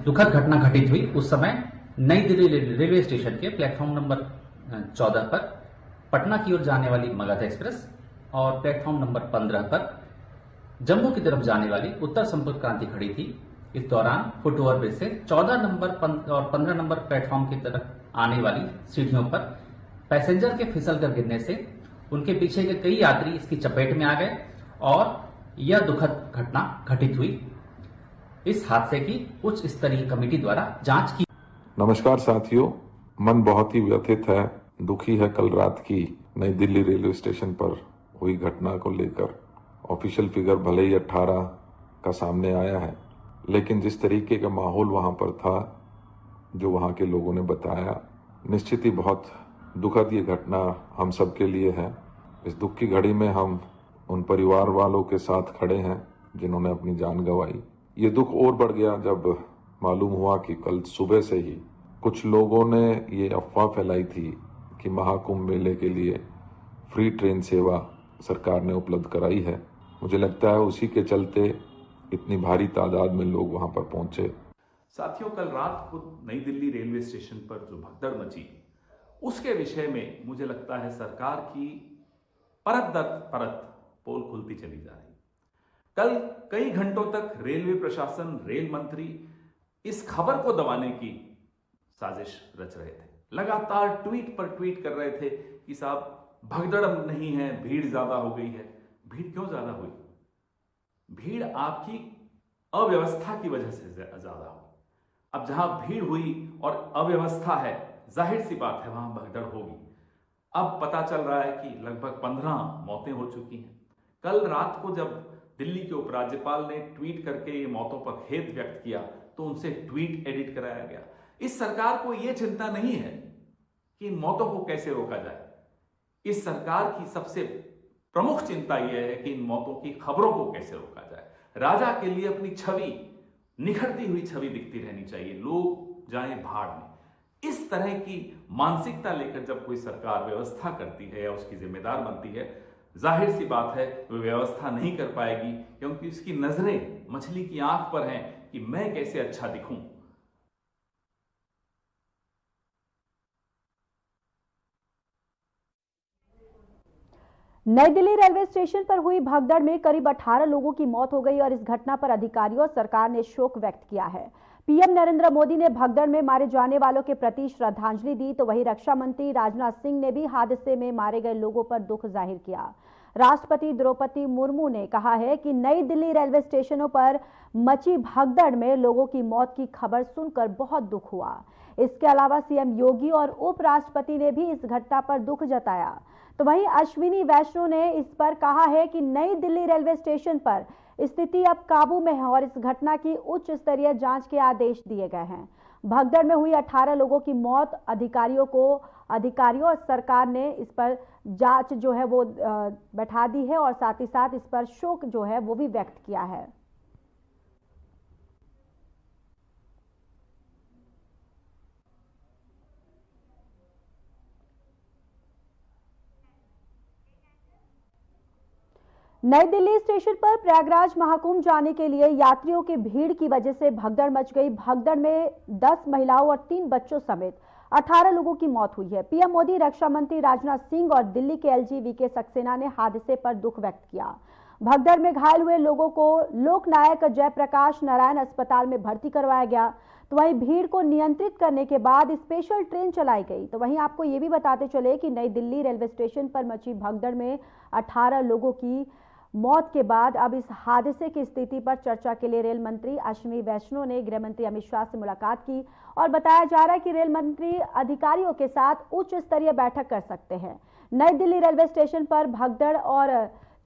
दुखद घटना घटित हुई उस समय नई दिल्ली रेलवे स्टेशन के प्लेटफॉर्म नंबर 14 पर पटना की ओर जाने वाली मगध एक्सप्रेस और प्लेटफॉर्म नंबर 15 पर जम्मू की तरफ जाने वाली उत्तर संपर्क क्रांति खड़ी थी। इस दौरान फुट ओवरब्रिज से 14 नंबर और 15 नंबर प्लेटफॉर्म की तरफ आने वाली सीढ़ियों पर पैसेंजर के फिसल कर गिरने से उनके पीछे के कई यात्री इसकी चपेट में आ गए और यह दुखद घटना घटित हुई। इस हादसे की उच्च स्तरीय कमेटी द्वारा जांच की। नमस्कार साथियों, मन बहुत ही व्यथित है, दुखी है कल रात की नई दिल्ली रेलवे स्टेशन पर हुई घटना को लेकर। ऑफिशियल फिगर भले ही 18 का सामने आया है, लेकिन जिस तरीके का माहौल वहां पर था, जो वहां के लोगों ने बताया, निश्चित ही बहुत दुखद ये घटना हम सब के लिए है। इस दुख की घड़ी में हम उन परिवार वालों के साथ खड़े हैं जिन्होंने अपनी जान गंवाई। ये दुख और बढ़ गया जब मालूम हुआ कि कल सुबह से ही कुछ लोगों ने ये अफवाह फैलाई थी कि महाकुंभ मेले के लिए फ्री ट्रेन सेवा सरकार ने उपलब्ध कराई है। मुझे लगता है उसी के चलते इतनी भारी तादाद में लोग वहां पर पहुंचे। साथियों, कल रात को नई दिल्ली रेलवे स्टेशन पर जो भगदड़ मची, उसके विषय में मुझे लगता है सरकार की परत दर परत पोल खुलती चली जा रही। कल कई घंटों तक रेलवे प्रशासन, रेल मंत्री इस खबर को दबाने की साजिश रच रहे थे। लगातार ट्वीट पर ट्वीट कर रहे थे कि साहब भगदड़ नहीं है, भीड़ ज्यादा हो गई है। भीड़ क्यों ज्यादा हुई? भीड़ आपकी अव्यवस्था की वजह से ज्यादा हुई। अब जहां भीड़ हुई और अव्यवस्था है, जाहिर सी बात है वहां भगदड़ होगी। अब पता चल रहा है कि लगभग 15 मौतें हो चुकी हैं। कल रात को जब दिल्ली के उपराज्यपाल ने ट्वीट करके ये मौतों पर खेद व्यक्त किया तो उनसे ट्वीट एडिट कराया गया। इस सरकार को यह चिंता नहीं है कि इन मौतों को कैसे रोका जाए। इस सरकार की सबसे प्रमुख चिंता यह है कि इन मौतों की खबरों को कैसे रोका जाए। राजा के लिए अपनी छवि, निखरती हुई छवि दिखती रहनी चाहिए, लोग जाएं भाड़ में। इस तरह की मानसिकता लेकर जब कोई सरकार व्यवस्था करती है या उसकी जिम्मेदार बनती है, जाहिर सी बात है वो व्यवस्था नहीं कर पाएगी, क्योंकि उसकी नजरें मछली की आंख पर हैं कि मैं कैसे अच्छा दिखूं। नई दिल्ली रेलवे स्टेशन पर हुई भगदड़ में करीब 18 लोगों की मौत हो गई और इस घटना पर अधिकारियों और सरकार ने शोक व्यक्त किया है। पीएम नरेंद्र मोदी ने भगदड़ में मारे जाने वालों के प्रति श्रद्धांजलि दी, तो वहीं रक्षा मंत्री राजनाथ सिंह ने भी हादसे में मारे गए लोगों पर दुख जाहिर किया। राष्ट्रपति द्रौपदी मुर्मू ने कहा है कि नई दिल्ली रेलवे स्टेशनों पर मची भगदड़ में लोगों की मौत की खबर सुनकर बहुत दुख हुआ। इसके अलावा सीएम योगी और उपराष्ट्रपति ने भी इस घटना पर दुख जताया। तो वहीं अश्विनी वैष्णव ने इस पर कहा है कि नई दिल्ली रेलवे स्टेशन पर स्थिति अब काबू में है और इस घटना की उच्च स्तरीय जांच के आदेश दिए गए हैं। भगदड़ में हुई 18 लोगों की मौत, अधिकारियों और सरकार ने इस पर जांच जो है वो बैठा दी है और साथ ही साथ इस पर शोक जो है वो भी व्यक्त किया है। नई दिल्ली स्टेशन पर प्रयागराज महाकुंभ जाने के लिए यात्रियों की भीड़ की वजह से भगदड़ मच गई। भगदड़ में 10 महिलाओं और 3 बच्चों समेत 18 लोगों की मौत हुई है। पीएम मोदी, रक्षा मंत्री राजनाथ सिंह और दिल्ली के एलजी वीके सक्सेना ने हादसे पर दुख व्यक्त किया। भगदड़ में घायल हुए लोगों को लोकनायक जयप्रकाश नारायण अस्पताल में भर्ती करवाया गया। तो वहीं भीड़ को नियंत्रित करने के बाद स्पेशल ट्रेन चलाई गई। तो वहीं आपको ये भी बताते चले कि नई दिल्ली रेलवे स्टेशन पर मची भगदड़ में 18 लोगों की मौत के बाद अब इस हादसे की स्थिति पर चर्चा के लिए रेल मंत्री अश्विनी वैष्णव ने गृह मंत्री अमित शाह से मुलाकात की और बताया जा रहा है कि रेल मंत्री अधिकारियों के साथ उच्च स्तरीय बैठक कर सकते हैं। नई दिल्ली रेलवे स्टेशन पर भगदड़ और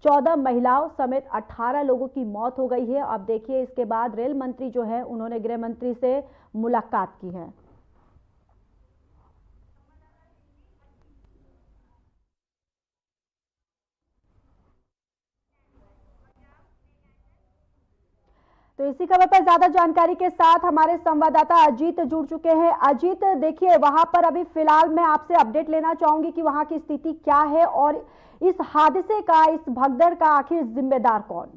14 महिलाओं समेत 18 लोगों की मौत हो गई है। अब देखिए, इसके बाद रेल मंत्री जो है उन्होंने गृह मंत्री से मुलाकात की है। तो इसी खबर पर ज्यादा जानकारी के साथ हमारे संवाददाता अजीत जुड़ चुके हैं। अजीत, देखिए वहां पर अभी फिलहाल मैं आपसे अपडेट लेना चाहूंगी कि वहां की स्थिति क्या है और इस हादसे का, इस भगदड़ का आखिर जिम्मेदार कौन?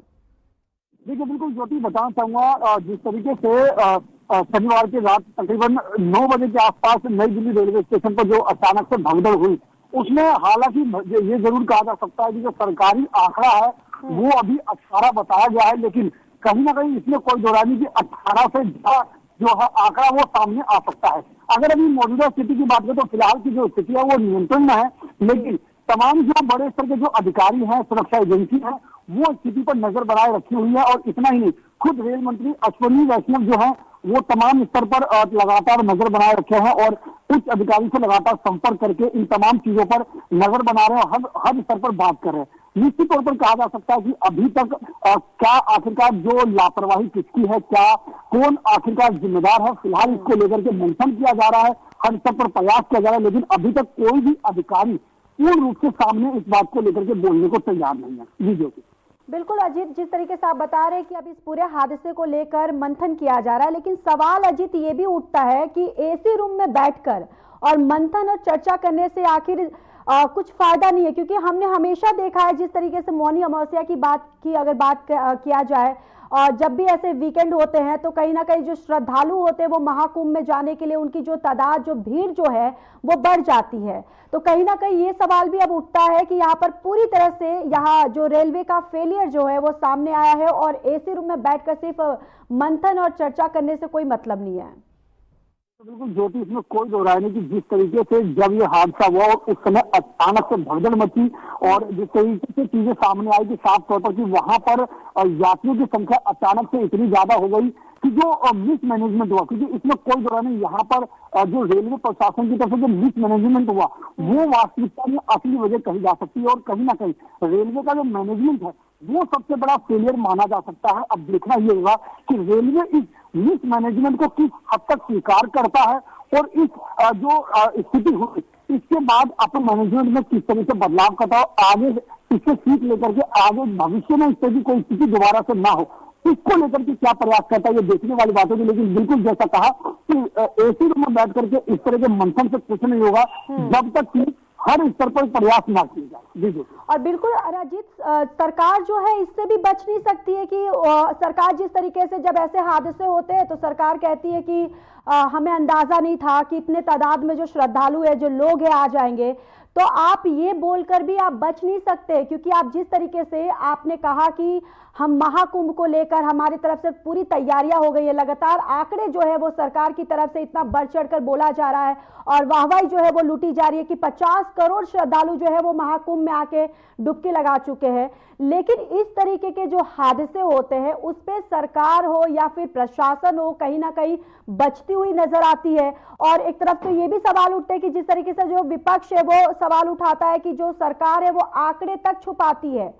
देखिए, बिल्कुल ज्योति बताना चाहूंगा, जिस तरीके से शनिवार की रात तकरीबन 9 बजे के आसपास नई दिल्ली रेलवे स्टेशन पर जो अचानक से भगदड़ हुई, उसमें हालांकि ये जरूर कहा जा सकता है कि जो सरकारी आंकड़ा है वो अभी 18 बताया गया है, लेकिन कहीं ना कहीं इसमें कोई दो राय नहीं कि 18 से जो है आंकड़ा वो सामने आ सकता है। अगर अभी मौजूदा स्थिति की बात करें तो फिलहाल की जो स्थिति है वो नियंत्रण में है, लेकिन तमाम जो बड़े स्तर के जो अधिकारी हैं, सुरक्षा एजेंसी है, वो स्थिति पर नजर बनाए रखी हुई है। और इतना ही नहीं, खुद रेल मंत्री अश्विनी वैष्णव जो है वो तमाम स्तर पर लगातार नजर बनाए रखे हैं और उच्च अधिकारी से लगातार संपर्क करके इन तमाम चीजों पर नजर बना रहे हैं, हर स्तर पर बात कर रहे हैं। निश्चित तौर पर कहा जा सकता है कि अभी तक क्या आखिरकार जो लापरवाही किसकी है, क्या कौन आखिरकार जिम्मेदार है, फिलहाल इसको लेकर के मंथन किया जा रहा है, हर स्तर पर प्रयास किया जा रहा है, लेकिन अभी तक कोई भी अधिकारी पूर्ण रूप से सामने इस बात को लेकर के बोलने को तैयार नहीं है। जी ज्योति। बिल्कुल अजीत, जिस तरीके से आप बता रहे हैं कि अब इस पूरे हादसे को लेकर मंथन किया जा रहा है, लेकिन सवाल अजीत ये भी उठता है कि एसी रूम में बैठकर और मंथन और चर्चा करने से आखिर कुछ फायदा नहीं है, क्योंकि हमने हमेशा देखा है जिस तरीके से मौनी अमावस्या की बात की अगर बात किया जाए, और जब भी ऐसे वीकेंड होते हैं तो कहीं ना कहीं जो श्रद्धालु होते हैं वो महाकुंभ में जाने के लिए उनकी जो तादाद, जो भीड़ जो है वो बढ़ जाती है। तो कहीं ना कहीं ये सवाल भी अब उठता है कि यहाँ पर पूरी तरह से यहाँ जो रेलवे का फेलियर जो है वो सामने आया है और एसी रूम में बैठकर सिर्फ मंथन और चर्चा करने से कोई मतलब नहीं है। तो बिल्कुल ज्योति, इसमें कोई दो राय नहीं कि जिस तरीके से जब ये हादसा हुआ और उस समय अचानक से भगदड़ मची और जिस तरीके से चीजें सामने आई कि साफ तौर पर कि वहां पर यात्रियों की संख्या अचानक से इतनी ज्यादा हो गई कि जो मिसमैनेजमेंट हुआ, क्योंकि इसमें कोई दो राय नहीं, यहाँ पर जो रेलवे प्रशासन की तरफ से जो मिसमैनेजमेंट हुआ वो वास्तविकता में असली वजह कही जा सकती है और कहीं ना कहीं रेलवे का जो मैनेजमेंट है वो सबसे बड़ा फेलियर माना जा सकता है। अब देखना ये होगा कि रेलवे इस मिसमैनेजमेंट को किस हद तक स्वीकार करता है और इस जो स्थिति हुई इसके बाद अपने मैनेजमेंट में किस तरह से बदलाव करता हो, आगे इससे सीख लेकर के आगे भविष्य में इस तरह की कोई स्थिति दोबारा से ना हो, इसको लेकर के क्या प्रयास करता है ये देखने वाली बात होगी। लेकिन बिल्कुल जैसा कहा कि एसी रूम में बैठ करके इस तरह के मंथन से कुछ नहीं होगा जब तक कि हर स्तर पर प्रयास ना किए जाए। जी। और बिल्कुल अराजीत, सरकार जो है इससे भी बच नहीं सकती है कि सरकार जिस तरीके से जब ऐसे हादसे होते हैं तो सरकार कहती है कि हमें अंदाजा नहीं था कि इतने तादाद में जो श्रद्धालु है, जो लोग हैं आ जाएंगे। तो आप ये बोलकर भी आप बच नहीं सकते, क्योंकि आप जिस तरीके से आपने कहा कि हम महाकुंभ को लेकर हमारी तरफ से पूरी तैयारियां हो गई है, लगातार आंकड़े जो है वो सरकार की तरफ से इतना बढ़ चढ़कर बोला जा रहा है और वाहवाही जो है वो लूटी जा रही है कि 50 करोड़ श्रद्धालु जो है वो महाकुंभ में आके डुबकी लगा चुके हैं। लेकिन इस तरीके के जो हादसे होते हैं उस पे सरकार हो या फिर प्रशासन हो कहीं ना कहीं बचती हुई नजर आती है। और एक तरफ तो ये भी सवाल उठते हैं कि जिस तरीके से जो विपक्ष है वो सवाल उठाता है कि जो सरकार है वो आंकड़े तक छुपाती है।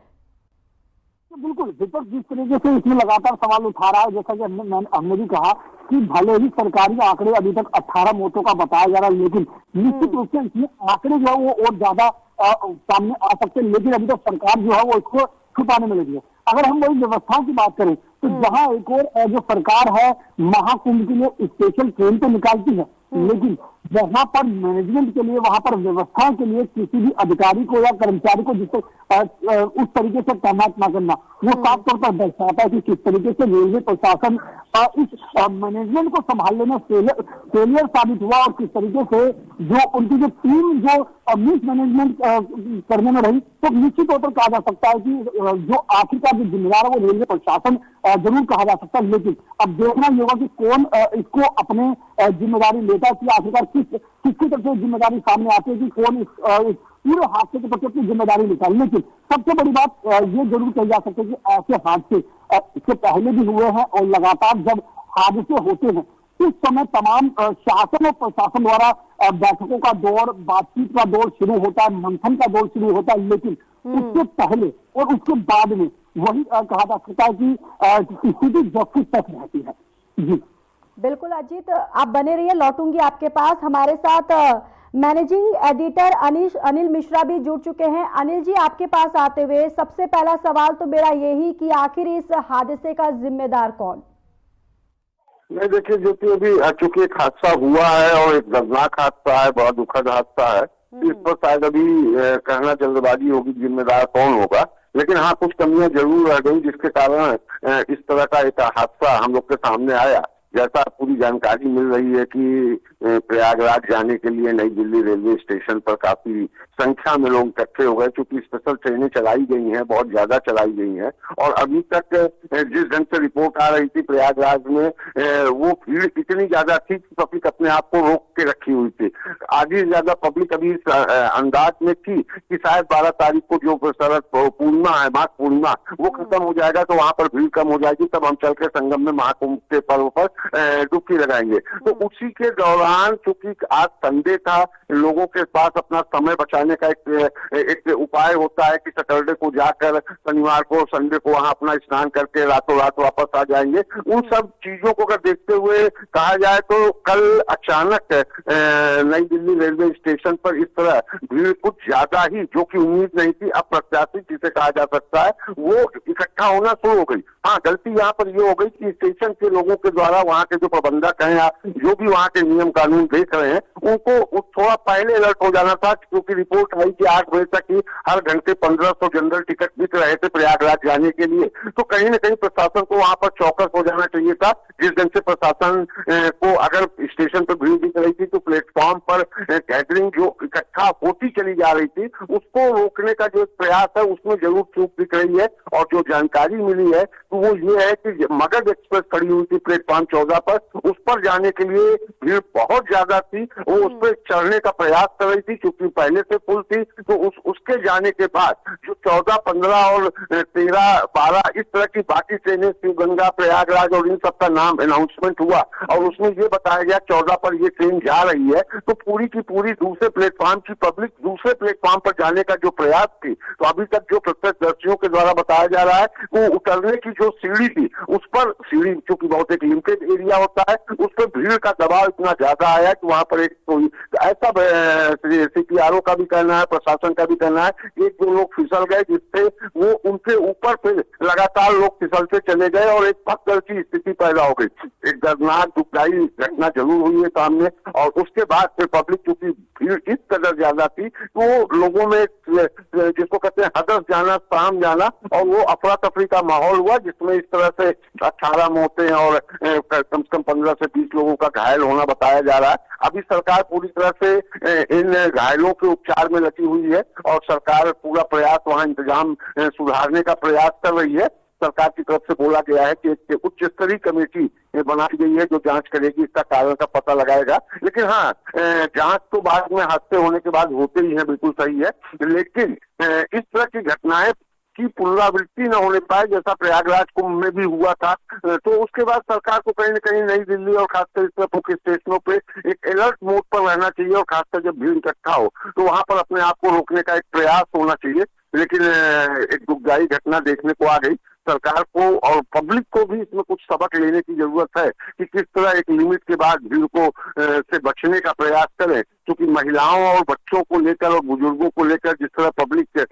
बिल्कुल, विपक्ष जिस तरीके से इसमें लगातार सवाल उठा रहा है, जैसा कि हमने भी कहा कि भले ही सरकारी आंकड़े अभी तक 18 मौतों का बताया जा रहा है, लेकिन निश्चित रूप से इसमें आंकड़े जो है वो और ज्यादा सामने आ सकते हैं, लेकिन अभी तक सरकार जो है वो इसको छुपाने में लगी है। अगर हम वही व्यवस्थाओं की बात करें तो जहां एक और जो सरकार है महाकुंभ के लिए स्पेशल ट्रेन तो निकालती है, लेकिन वहां पर मैनेजमेंट के लिए, वहां पर व्यवस्था के लिए किसी भी अधिकारी को या कर्मचारी को जिससे उस तरीके से तैनात न करना, वो साफ तौर पर दर्शाता है कि किस तरीके से रेलवे प्रशासन इस मैनेजमेंट को संभालने में फेलियर साबित हुआ और किस तरीके से जो उनकी जो टीम जो मिस मैनेजमेंट करने में रही। तो निश्चित तौर पर कहा जा सकता है कि जो आखिरकार जो जिम्मेदार है वो रेलवे प्रशासन जरूर कहा जा सकता है, लेकिन अब देखना ये होगा कि कौन इसको अपने जिम्मेदारी लेता है कि आखिरकार किसकी तरफ से जिम्मेदारी सामने आती है कि कौन इस पूरे हादसे के प्रति अपनी जिम्मेदारी निकाले। लेकिन सबसे बड़ी बात ये जरूर कही जा सकती है कि ऐसे हादसे इससे पहले भी हुए हैं और लगातार जब हादसे होते हैं उस समय तमाम शासन और प्रशासन द्वारा बैठकों का दौर, बातचीत का दौर शुरू होता है, मंथन का दौर शुरू होता है, लेकिन उसके पहले और उसके बाद में वही कहा जा सकता है कि स्थिति जबकि तक रहती है। जी बिल्कुल अजीत, आप बने रहिए, लौटूंगी आपके पास। हमारे साथ मैनेजिंग एडिटर अनिल मिश्रा भी जुड़ चुके हैं। अनिल जी, आपके पास आते हुए सबसे पहला सवाल तो मेरा यही कि आखिर इस हादसे का जिम्मेदार कौन? नहीं, देखिए ज्योति, अभी चूंकि एक हादसा हुआ है और एक दर्दनाक हादसा है, बहुत दुखद हादसा है, इस पर शायद अभी कहना जल्दबाजी होगी जिम्मेदार कौन होगा। लेकिन हाँ, कुछ कमियां जरूर रह गई जिसके कारण इस तरह का एक हादसा हम लोग के सामने आया। जैसा पूरी जानकारी मिल रही है कि प्रयागराज जाने के लिए नई दिल्ली रेलवे स्टेशन पर काफी संख्या में लोग इकट्ठे हो गए, क्योंकि स्पेशल ट्रेनें चलाई गई हैं, बहुत ज्यादा चलाई गई हैं। और अभी तक जिस ढंग से रिपोर्ट आ रही थी प्रयागराज में, वो भीड़ इतनी ज्यादा थी कि पब्लिक अपने आप को रोक के रखी हुई थी। आधी से ज्यादा पब्लिक अभी अंदाज में थी कि शायद 12 तारीख को जो शरद पूर्णिमा है, माघ पूर्णिमा, वो खत्म हो जाएगा तो वहां पर भीड़ कम हो जाएगी, तब हम चल के संगम में महाकुंभ के पर्व पर डुबकी लगाएंगे। तो उसी के दौरान, चूंकि आज संडे था, लोगों के पास अपना समय बचाने का एक उपाय होता है कि सैटरडे को जाकर शनिवार को, संडे को वहां अपना स्नान करके रातों रात वापस आ जाएंगे। उन सब चीजों को अगर देखते हुए कहा जाए तो कल अचानक नई दिल्ली रेलवे स्टेशन पर इस तरह भीड़ कुछ ज्यादा ही, जो कि उम्मीद नहीं थी, अप्रत्याशित जिसे कहा जा सकता है, वो इकट्ठा होना शुरू हो गई। हाँ, गलती यहाँ पर ये हो गई कि स्टेशन के लोगों के द्वारा, वहाँ के जो प्रबंधक हैं या जो भी वहाँ के नियम कानून देख रहे हैं, उनको थोड़ा पहले अलर्ट हो जाना था, क्योंकि रिपोर्ट आई कि 8 बजे तक ही हर घंटे 1500 जनरल टिकट बिक रहे थे प्रयागराज जाने के लिए। तो कहीं न कहीं प्रशासन को वहाँ पर चौकस हो जाना चाहिए था। जिस ढंग से प्रशासन को अगर स्टेशन पर भीड़ दिख रही थी तो प्लेटफॉर्म पर गैदरिंग जो इकट्ठा होती चली जा रही थी, उसको रोकने का जो प्रयास है उसमें जरूर चूक दिख रही है। और जो जानकारी मिली है तो वो ये है कि मगध एक्सप्रेस खड़ी हुई थी प्लेटफॉर्म 14 पर, उस पर जाने के लिए भीड़ बहुत ज्यादा थी। वो उस पर चढ़ने का प्रयास कर रही थी, क्योंकि पहले से फुल थी। तो उसके जाने के बाद जो 14, 15 और 13, 12 इस तरह की बाकी ट्रेनें, शिवगंगा, प्रयागराज और इन सबका नाम अनाउंसमेंट हुआ और उसमें ये बताया गया 14 पर ये ट्रेन जा रही है। तो पूरी की पूरी दूसरे प्लेटफॉर्म की पब्लिक दूसरे प्लेटफॉर्म पर जाने का जो प्रयास थी, तो अभी तक जो प्रत्यक्षदर्शियों के द्वारा बताया जा रहा है, वो उतरने की जो सीढ़ी थी, उस पर सीढ़ी चूंकि बहुत एक लिमिटेड एरिया होता है, उस पर भीड़ का दबाव इतना ज्यादा आया कि वहां पर एक कोई ऐसा CPRO का भी कहना है, प्रशासन का भी कहना है, एक दो लोग फिसल गए, जिससे वो उनके ऊपर फिर लगातार लोग फिसलते चले गए और एक पकड़ की स्थिति पैदा हो गई। एक दर्दनाक दुखदायी घटना जरूर हुई है सामने। और उसके बाद फिर पब्लिक, चूंकि भीड़ इस कदर ज्यादा थी, तो लोगों में जिसको कहते हैं हदस जाना, साम जाना, और वो अफरा तफरी का माहौल हुआ, जिसमें इस तरह से 18 मौतें और कम से कम 15 से 20 लोगों का घायल होना बताया जा रहा है। अभी सरकार पूरी तरह से इन घायलों के उपचार में लगी हुई है और सरकार पूरा प्रयास, वहां इंतजाम सुधारने का प्रयास कर रही है। सरकार की तरफ से बोला गया है कि एक उच्च स्तरीय कमेटी बनाई गई है जो जांच करेगी, इसका कारण का पता लगाएगा। लेकिन हाँ, जांच तो बाद में हादसे होने के बाद होते ही है, बिल्कुल सही है, लेकिन इस तरह की घटनाएं की पुनरावृत्ति न होने पाए, जैसा प्रयागराज कुंभ में भी हुआ था। तो उसके बाद सरकार को कहीं न कहीं नई दिल्ली और खासकर इस तरह मुख्य स्टेशनों पे एक अलर्ट मोड पर रहना चाहिए, और खासकर जब भीड़ इकट्ठा हो तो वहां पर अपने आप को रोकने का एक प्रयास होना चाहिए। लेकिन एक दुखदायी घटना देखने को आ गई। सरकार को और पब्लिक को भी इसमें कुछ सबक लेने की जरूरत है कि किस तरह एक लिमिट के बाद भीड़ को से बचने का प्रयास करें, क्योंकि महिलाओं और बच्चों को लेकर और बुजुर्गों को लेकर जिस तरह पब्लिक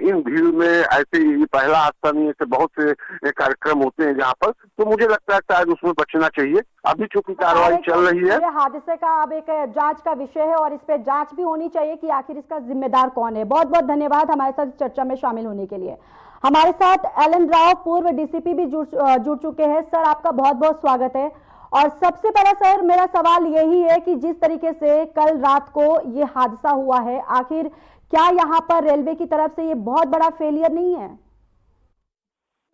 इन भीड़ में, ऐसे ये पहला हादसा नहीं, ऐसे बहुत से कार्यक्रम होते हैं जहाँ पर, तो मुझे लगता है शायद उसमें बचना चाहिए। अभी चूंकि कार्रवाई चल रही है, हादसे का अब एक जांच का विषय है और इस पे जांच भी होनी चाहिए कि आखिर इसका जिम्मेदार कौन है। बहुत बहुत धन्यवाद हमारे साथ चर्चा में शामिल होने के लिए। हमारे साथ एलन राव, पूर्व DCP भी जुड़ चुके हैं। सर, आपका बहुत बहुत स्वागत है। और सबसे पहला सर, मेरा सवाल यही है कि जिस तरीके से कल रात को ये हादसा हुआ है, आखिर क्या यहाँ पर रेलवे की तरफ से ये बहुत बड़ा फेलियर नहीं है?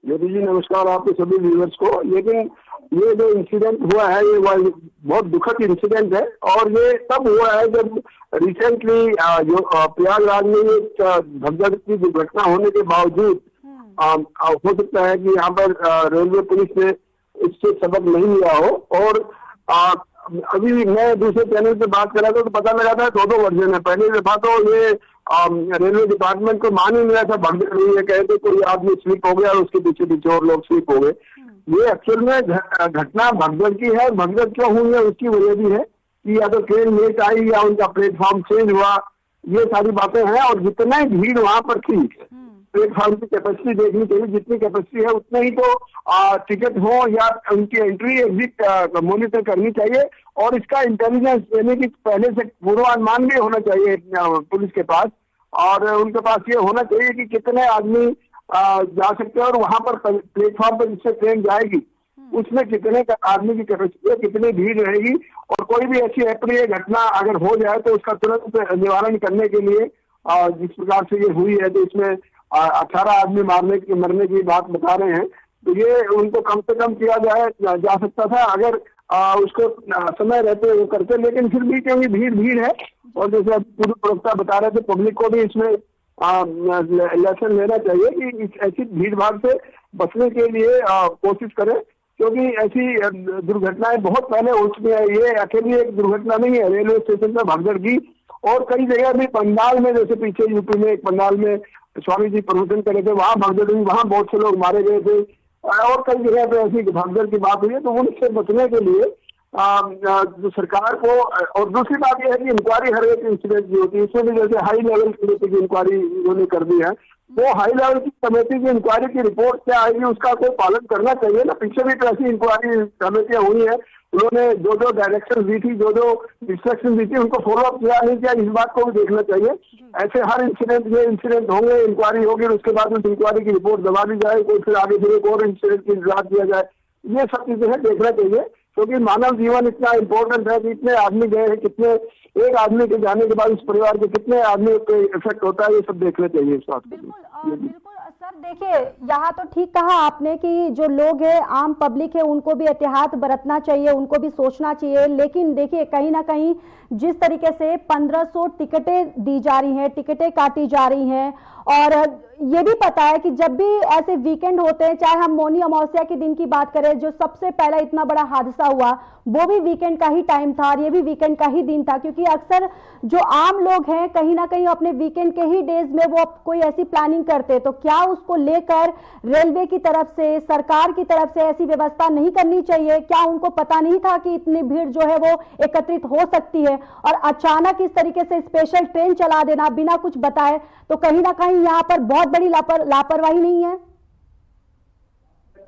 ज्योति जी नमस्कार आपके सभी व्यूअर्स को। लेकिन ये जो इंसिडेंट हुआ है ये बहुत दुखद इंसिडेंट है, और ये तब हुआ है जब रिसेंटली जो प्रयागराज में ये भगदड़ की दुर्घटना होने के बावजूद हो सकता है कि यहाँ पर रेलवे पुलिस ने इससे सबक नहीं लिया हो। और अभी मैं दूसरे चैनल पे बात कर रहा था तो पता लगा था 2 वर्जन है। पहली दफा तो ये रेलवे डिपार्टमेंट को मान ही नहीं रहा था, भगदड़ हुई है, कहते कोई आदमी स्लिप हो गया और उसके पीछे पीछे और लोग स्लिप हो गए। ये एक्चुअल में घटना भगदड़ की है। भगदड़ क्यों हुई है उसकी वजह भी है कि या तो ट्रेन लेट आई या उनका प्लेटफॉर्म चेंज हुआ, ये सारी बातें हैं। और जितना ही भीड़ वहां पर थी, प्लेटफॉर्म की कैपेसिटी देखनी चाहिए, जितनी कैपेसिटी है उतना ही तो टिकट हो या उनकी एंट्री एग्जिट मॉनिटर करनी चाहिए। और इसका इंटेलिजेंस देने की पहले से पूर्वानुमान भी होना चाहिए पुलिस के पास, और उनके पास ये होना चाहिए कि कितने आदमी जा सकते हैं और वहां पर प्लेटफॉर्म पर जिससे ट्रेन जाएगी उसमें कितने का आदमी की कैपेसिटी है, कितनी भीड़ रहेगी, और कोई भी ऐसी अप्रिय घटना अगर हो जाए तो उसका तुरंत निवारण करने के लिए जिस प्रकार से ये हुई है, तो इसमें 18 आदमी मरने की बात बता रहे हैं, तो ये उनको कम से कम किया जा सकता था अगर उसको समय रहते वो करते, लेकिन फिर भी क्योंकि भीड़ है, और जैसे पूर्व प्रवक्ता बता रहे थे, पब्लिक को भी इसमें लेसन लेना चाहिए कि ऐसी भीड़ भाड़ से बचने के लिए कोशिश करें, क्योंकि ऐसी दुर्घटनाएं बहुत पहले हो चुकी है। ये अकेली एक दुर्घटना नहीं है, रेलवे स्टेशन पर भगदड़ की, और कई जगह भी पंडाल में, जैसे पीछे यूपी में एक पंडाल में स्वामी जी प्रवचन करे थे, वहां भगदड़ हुई, वहां बहुत से लोग मारे गए थे, और कई जगह पे ऐसी भगदड़ की बात हुई है। तो उनसे बचने के लिए जो सरकार को, और दूसरी बात यह है कि इंक्वायरी हर एक इंसिडेंट की होती है, इसमें भी जैसे हाई लेवल कमेटी की इंक्वायरी उन्होंने कर दी है, वो हाई लेवल की कमेटी की इंक्वायरी की रिपोर्ट क्या आएगी उसका कोई पालन करना चाहिए ना। पीछे भी तो ऐसी इंक्वायरी कमेटियां हुई है, उन्होंने जो डायरेक्शन दी थी, जो इंस्ट्रक्शन दी थी, उनको फॉलोअप किया नहीं किया, इस बात को भी देखना चाहिए। ऐसे हर इंसिडेंट होंगे, इंक्वायरी होगी, उसके बाद उस इंक्वायरी की रिपोर्ट दबा दी जाए, कोई फिर आगे फिर एक और इंसिडेंट की इंतजार किया जाए, ये सब चीजें है देखना चाहिए, क्योंकि मानव जीवन इतना इम्पोर्टेंट है कि इतने आदमी गए हैं, कितने एक आदमी के जाने के बाद उस परिवार के कितने आदमी पे इफेक्ट होता है, ये सब देखना चाहिए इस बात को। बिल्कुल सर, देखिए यहाँ तो ठीक कहा आपने कि जो लोग हैं, आम पब्लिक है, उनको भी एहतियात बरतना चाहिए, उनको भी सोचना चाहिए, लेकिन देखिए कहीं ना कहीं जिस तरीके से 1500 टिकटें दी जा रही हैं, टिकटें काटी जा रही हैं, और ये भी पता है कि जब भी ऐसे वीकेंड होते हैं, चाहे हम मौनी अमावस्या के दिन की बात करें, जो सबसे पहला इतना बड़ा हादसा हुआ वो भी वीकेंड का ही टाइम था, और ये भी वीकेंड का ही दिन था, क्योंकि अक्सर जो आम लोग हैं कहीं ना कहीं अपने वीकेंड के ही डेज में वो कोई ऐसी प्लानिंग करते, तो क्या उसको लेकर रेलवे की तरफ से, सरकार की तरफ से ऐसी व्यवस्था नहीं करनी चाहिए? क्या उनको पता नहीं था कि इतनी भीड़ जो है वो एकत्रित हो सकती है, और अचानक इस तरीके से स्पेशल ट्रेन चला देना बिना कुछ बताए, तो कहीं ना कहीं यहाँ पर बहुत बड़ी लापरवाही नहीं है?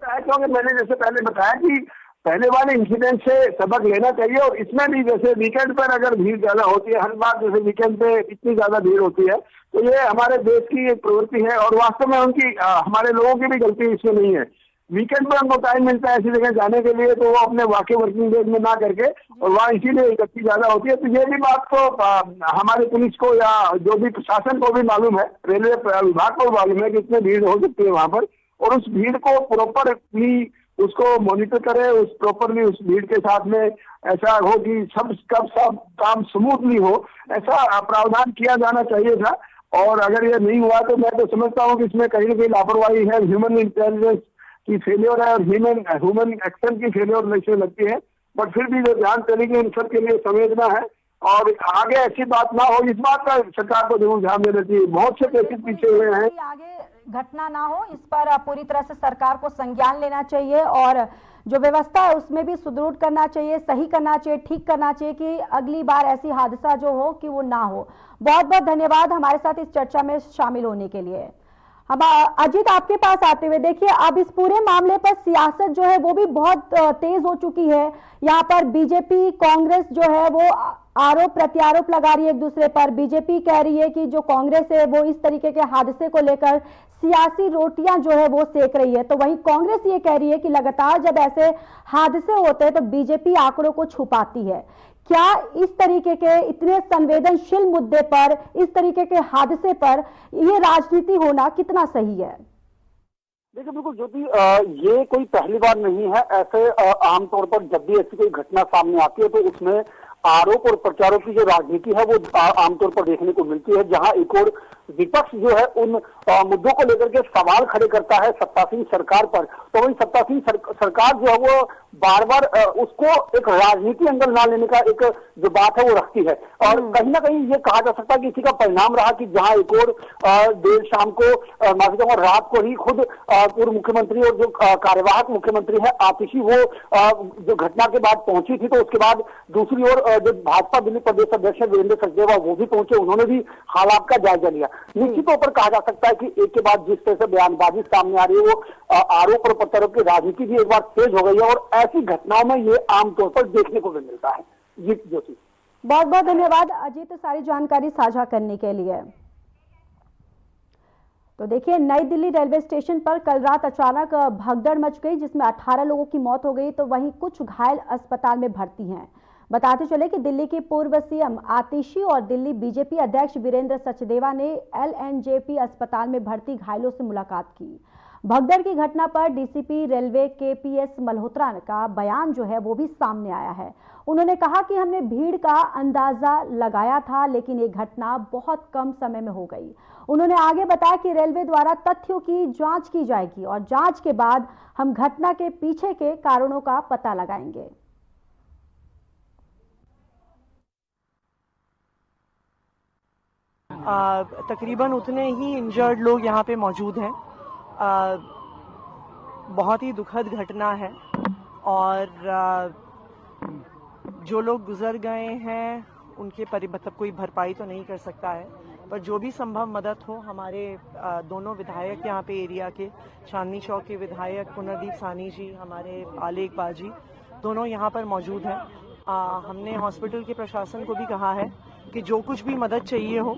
क्योंकि मैंने जैसे पहले बताया कि पहले वाले इंसिडेंट से सबक लेना चाहिए, और इसमें भी जैसे वीकेंड पर अगर भीड़ ज्यादा होती है, हर बार जैसे वीकेंड पे इतनी ज्यादा भीड़ होती है, तो ये हमारे देश की एक प्रवृत्ति है, और वास्तव में उनकी हमारे लोगों की भी गलती इसमें नहीं है। वीकेंड पर हमको टाइम मिलता है ऐसी जगह जाने के लिए, तो वो अपने वाकई वर्किंग डेज में ना करके, और वहाँ इसीलिए इकट्ठी ज्यादा होती है। तो ये भी बात को हमारे पुलिस को या जो भी प्रशासन को भी मालूम है, रेलवे विभाग को मालूम है कि इतनी भीड़ हो सकती है वहां पर, और उस भीड़ को प्रॉपरली उसको मॉनिटर करे, उस प्रॉपरली उस भीड़ के साथ में ऐसा हो कि सब काम स्मूथली हो, ऐसा प्रावधान किया जाना चाहिए था। और अगर ये नहीं हुआ तो मैं तो समझता हूँ कि इसमें कहीं ना कहीं लापरवाही है, ह्यूमन इंटेलिजेंस की फेलियर है, और ह्यूमन एक्शन की फेलियर नहीं लगती है। बट फिर भी जो ध्यान देने उन सब के लिए संवेदना है, और आगे ऐसी बात ना हो, इस बात का सरकार को जरूर ध्यान देना चाहिए। बहुत से केसेस पीछे हुए हैं, आगे घटना ना हो, इस पर पूरी तरह से सरकार को संज्ञान लेना चाहिए, और जो व्यवस्था है उसमें भी सुदृढ़ करना चाहिए, सही करना चाहिए, ठीक करना चाहिए, कि अगली बार ऐसी हादसा जो हो कि वो ना हो। बहुत बहुत धन्यवाद हमारे साथ इस चर्चा में शामिल होने के लिए। अब अजीत, आपके पास आते हुए, देखिए अब इस पूरे मामले पर सियासत जो है वो भी बहुत तेज हो चुकी है। यहाँ पर बीजेपी कांग्रेस जो है वो आरोप प्रत्यारोप लगा रही है एक दूसरे पर। बीजेपी कह रही है कि जो कांग्रेस है वो इस तरीके के हादसे को लेकर सियासी रोटियां जो है वो सेक रही है, तो वहीं कांग्रेस ये कह रही है कि लगातार जब ऐसे हादसे होते हैं तो बीजेपी आंकड़ों को छुपाती है। क्या इस तरीके के इतने संवेदनशील मुद्दे पर, इस तरीके के हादसे पर ये राजनीति होना कितना सही है? देखिए बिल्कुल ज्योति, ये कोई पहली बार नहीं है। ऐसे आमतौर पर जब भी ऐसी कोई घटना सामने आती है तो उसमें आरोप और प्रत्यारोप की जो राजनीति है वो आमतौर पर देखने को मिलती है, जहां एक और विपक्ष जो है उन मुद्दों को लेकर के सवाल खड़े करता है सत्तासीन सरकार पर, तो वही सत्तासीन सरकार जो है वो बार बार उसको एक राजनीति एंगल ना लेने का एक जो बात है वो रखती है। और कहीं ना कहीं ये कहा जा सकता है कि इसी का परिणाम रहा कि जहां एक और देर शाम को माफी चाहूंगा रात को ही खुद पूर्व मुख्यमंत्री और जो कार्यवाहक मुख्यमंत्री है आतिशी वो जो घटना के बाद पहुंची थी, तो उसके बाद दूसरी ओर जो भाजपा दिल्ली प्रदेश अध्यक्ष वीरेंद्र सचदेवा वो भी पहुंचे, उन्होंने भी हालात का जायजा लिया। निश्चित तौर पर कहा जा सकता है कि एक के बाद जिस तरह से बयानबाजी सामने आ रही है वो आरोप और प्रत्यारोप की राजनीति भी एक बार तेज हो गई है, और ऐसी घटनाओं में ये आमतौर पर देखने को भी मिलता है। जी ज्योति, बहुत बहुत धन्यवाद अजीत सारी जानकारी साझा करने के लिए। तो देखिए, नई दिल्ली रेलवे स्टेशन पर कल रात अचानक भगदड़ मच गई, जिसमें 18 लोगों की मौत हो गई, तो वहीं कुछ घायल अस्पताल में भर्ती हैं। बताते चले कि दिल्ली के पूर्व सीएम आतिशी और दिल्ली बीजेपी अध्यक्ष वीरेंद्र सचदेवा ने एलएनजेपी अस्पताल में भर्ती घायलों से मुलाकात की। भगदड़ की घटना पर डीसीपी रेलवे के पीएस मल्होत्रा का बयान जो है वो भी सामने आया है। उन्होंने कहा कि हमने भीड़ का अंदाजा लगाया था, लेकिन ये घटना बहुत कम समय में हो गई। उन्होंने आगे बताया कि रेलवे द्वारा तथ्यों की जांच की जाएगी और जांच के बाद हम घटना के पीछे के कारणों का पता लगाएंगे। तकरीबन उतने ही इंजर्ड लोग यहाँ पे मौजूद हैं। बहुत ही दुखद घटना है और जो लोग गुजर गए हैं उनके मतलब कोई भरपाई तो नहीं कर सकता है, पर जो भी संभव मदद हो। हमारे दोनों विधायक यहाँ पे एरिया के, चांदनी चौक के विधायक पुनर्दीप सानी जी, हमारे आले इकबाल जी, दोनों यहाँ पर मौजूद हैं। हमने हॉस्पिटल के प्रशासन को भी कहा है कि जो कुछ भी मदद चाहिए हो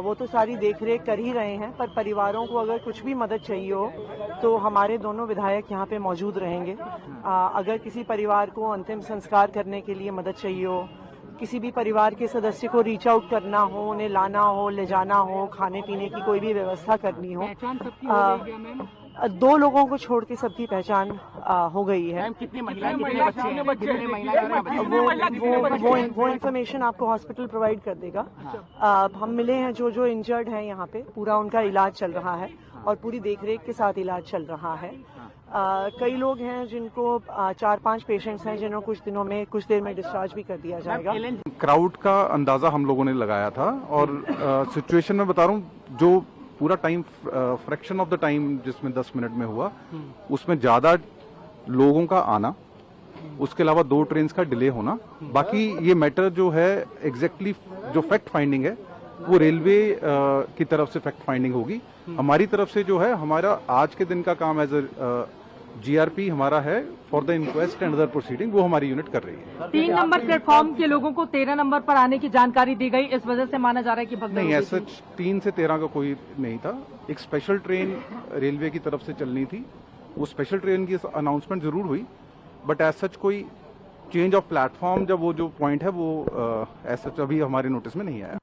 वो तो सारी देखरेख कर ही रहे हैं, पर परिवारों को अगर कुछ भी मदद चाहिए हो तो हमारे दोनों विधायक यहाँ पे मौजूद रहेंगे। अगर किसी परिवार को अंतिम संस्कार करने के लिए मदद चाहिए हो, किसी भी परिवार के सदस्य को रीच आउट करना हो, उन्हें लाना हो, ले जाना हो, खाने पीने की कोई भी व्यवस्था करनी हो, 2 लोगों को छोड़ के सबकी पहचान हो गई है। कितनी महिला, कितने बच्चे हैं, कितने महिला, वो इन्फॉर्मेशन आपको हॉस्पिटल प्रोवाइड कर देगा। हम मिले हैं जो इंजर्ड हैं यहाँ पे, पूरा उनका इलाज चल रहा है और पूरी देखरेख के साथ इलाज चल रहा है। कई लोग हैं जिनको 4-5 पेशेंट्स हैं जिन्होंने कुछ देर में डिस्चार्ज भी कर दिया जाएगा। क्राउड का अंदाजा हम लोगों ने लगाया था और सिचुएशन में बता रहा हूँ, जो पूरा time fraction of the time जिसमें 10 मिनट में हुआ, उसमें ज्यादा लोगों का आना, उसके अलावा 2 ट्रेन का डिले होना। बाकी ये मैटर जो है एग्जैक्टली जो फैक्ट फाइंडिंग है वो रेलवे की तरफ से फैक्ट फाइंडिंग होगी। हमारी तरफ से जो है, हमारा आज के दिन का काम एज ए जीआरपी हमारा है for the inquest and other proceeding, वो हमारी यूनिट कर रही है। 3 नंबर प्लेटफॉर्म के लोगों को 13 नंबर पर आने की जानकारी दी गई, इस वजह से माना जा रहा है कि भगदड़ नहीं, ऐसा 3 से 13 का कोई नहीं था। एक स्पेशल ट्रेन रेलवे की तरफ से चलनी थी, वो स्पेशल ट्रेन की अनाउंसमेंट जरूर हुई, बट एज सच कोई चेंज ऑफ प्लेटफॉर्म जब वो जो पॉइंट है वो एज सच अभी हमारे नोटिस में नहीं आया।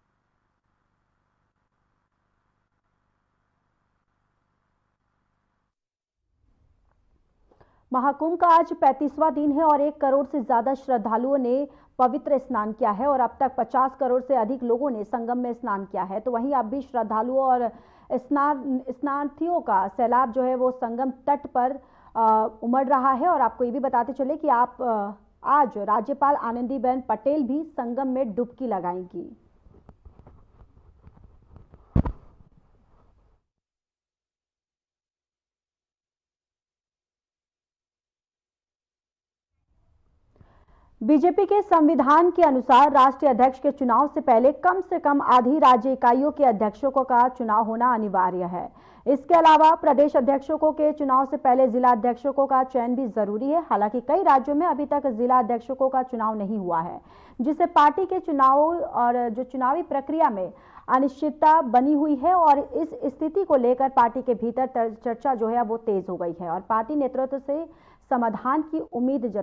महाकुंभ का आज 35वां दिन है और 1 करोड़ से ज्यादा श्रद्धालुओं ने पवित्र स्नान किया है और अब तक 50 करोड़ से अधिक लोगों ने संगम में स्नान किया है। तो वहीं अब भी श्रद्धालुओं और स्नानार्थियों का सैलाब जो है वो संगम तट पर उमड़ रहा है। और आपको ये भी बताते चले कि आज राज्यपाल आनंदीबेन पटेल भी संगम में डुबकी लगाएंगी। बीजेपी के संविधान के अनुसार राष्ट्रीय अध्यक्ष के चुनाव से कम आधी राज्य इकाइयों के अध्यक्षों का चुनाव होना अनिवार्य है। इसके अलावा प्रदेश अध्यक्षों के चुनाव से पहले जिला अध्यक्षों का चयन भी जरूरी है। हालांकि कई राज्यों में अभी तक जिला अध्यक्षों का चुनाव नहीं हुआ है, जिससे पार्टी के चुनाव और जो चुनावी प्रक्रिया में अनिश्चितता बनी हुई है और इस स्थिति को लेकर पार्टी के भीतर चर्चा जो है वो तेज हो गई है और पार्टी नेतृत्व से समाधान की उम्मीद जताई